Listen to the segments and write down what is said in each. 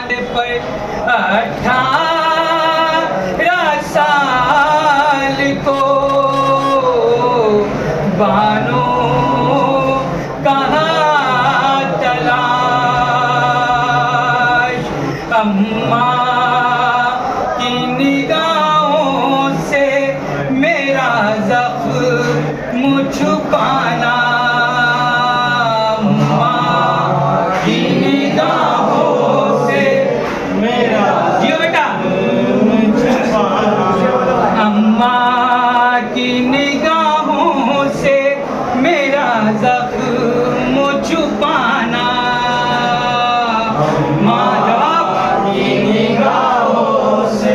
पर 18 साल को बानो कहाँ तलाश, अम्मा की निगाहों से मेरा ज़ख्म छुपाना, अम्मा की निगाहों से मेरा अम्मा की निगाहों से मेरा ज़ख्म छुपाना, माँ की निगाहों से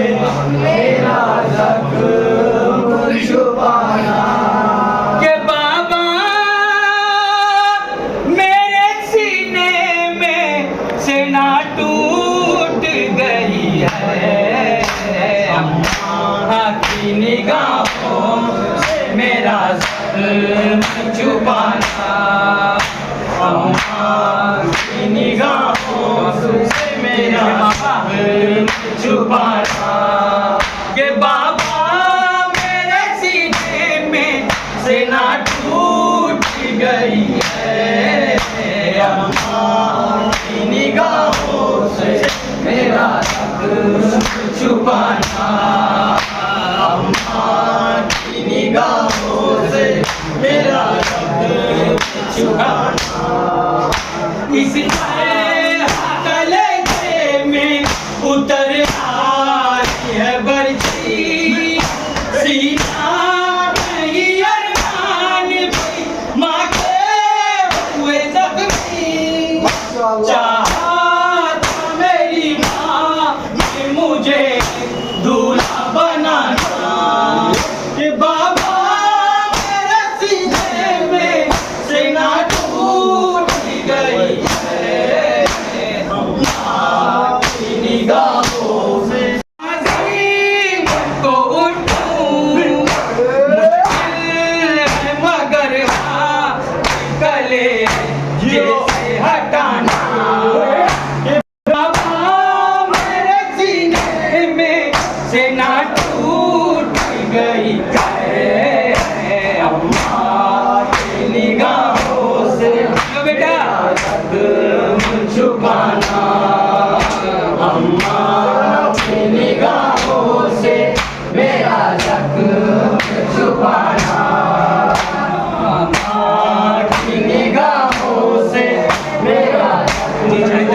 मेरा ज़ख्म छुपाना। के बाबा मेरे सीने में से ना टूट गई है, अम्मा की निगाहों से मेरा ज़ख्म छुपाना, अम्मा की निगाहों से मेरा ज़ख्म छुपाना। के बाबा मेरे सीने में से ना टूट गई है, अम्मा की निगाहों से मेरा ज़ख्म छुपाना, अम्मा की निगाहों से मेरा ज़ख्म छुपाना। इस कलेजे में उतर आई है बरछी, सीना नहीं अरमान भी माँ के हुए ज़ख्मी, चाहत मेरी माँ ने मुझे दूल्हा बनाना। कि बाबा मेरे सीने में से ना टूट गई है, अम्मा की निगाहों से अज़ीम को उठूं, मुश्किल है मगर हाँ गले जैसे हटाना। बाबा मेरे सीने में से ना टूट गई है, अम्मा की निगाहों से बेटा ज़ख्म छुपाना, अम्मा की निगाहों से मेरा ज़ख्म छुपाना, अम्मा की निगाहों से मेरा ज़ख्म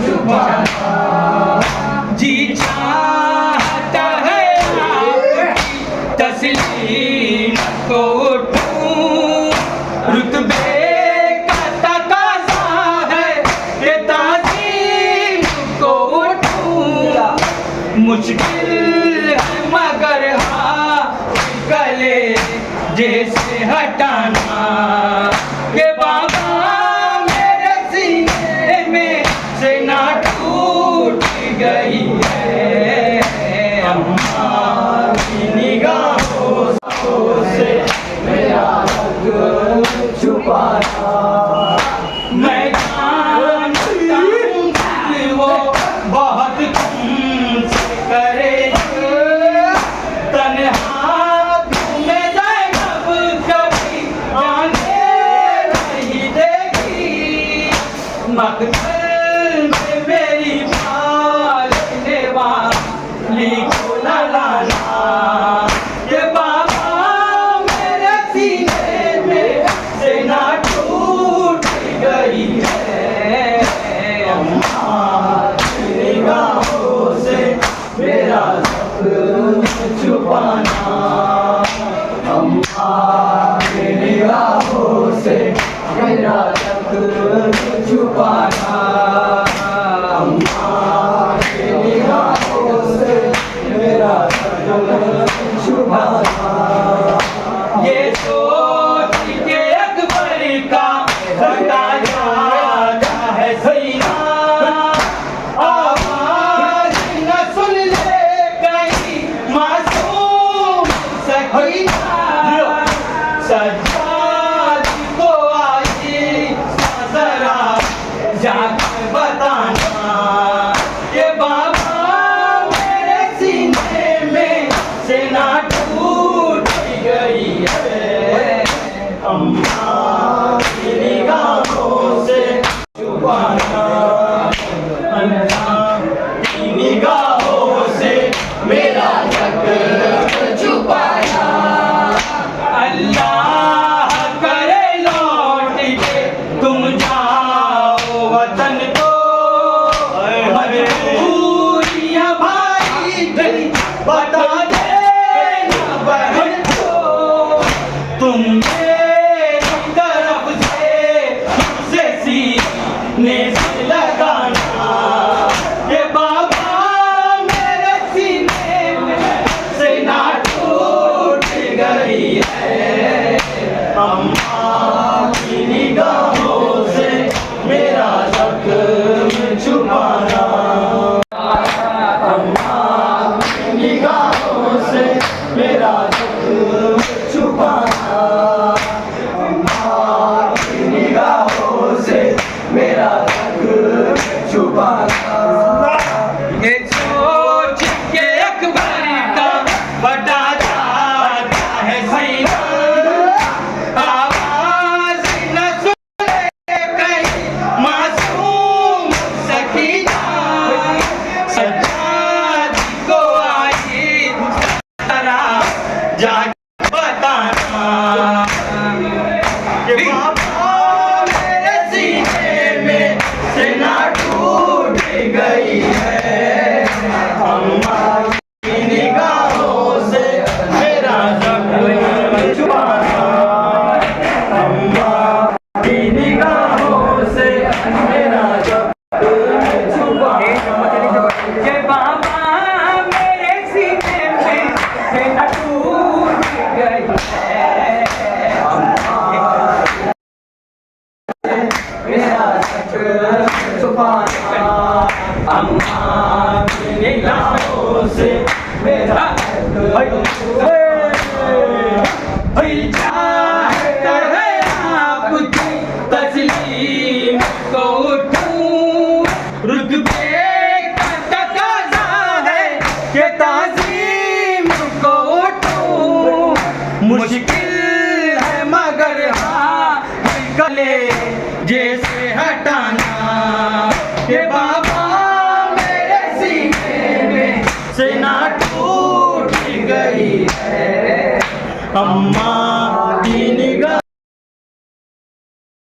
छुपाना। जी चाहता है आपकी तस्लीम को उठूं, रुतबे का तकाज़ा है कि ताज़ीम को उठूं, मुश्किल है मगर हाँ गले जैसे हटाना। के बाबा मेरे सीने में से ना टूट गई है, अम्मा की निगाहों से मेरा ज़ख्म छुपाना। मैं जानता हूँ कि वो बहुत तुमसे करेगी, तन्हा तुम्हें ज़ैनब कभी जाने नहीं देगी, मक़तल में मेरी माँ लेने ये सोच के अकबर का बटा जाता है सीना, आवाज न सुने कहीं मासूम सकीना, सज्जाद को आई तरह जाके बताना कि बाबा मेरे सीने में से ना टूट गई है, अम्मा की निगाहों से मेरा जख्म छुपाना, अम्मा की निगाहों से मेरा जख्म छुपाना, कि बाबा मेरे सीने में से ना टूट गई है, मेरा जख्म छुपाना, अम्मा की निगाहों से मेरा दिल चाहता है आपकी तस्लीम को उठूं, रुतबे का तकाज़ा है कि ताज़ीम को उठूं, मुश्किल है मगर हाँ गले जैसे हटाना, के बाबा मेरे सीने में से ना टूट गई है, अम्मा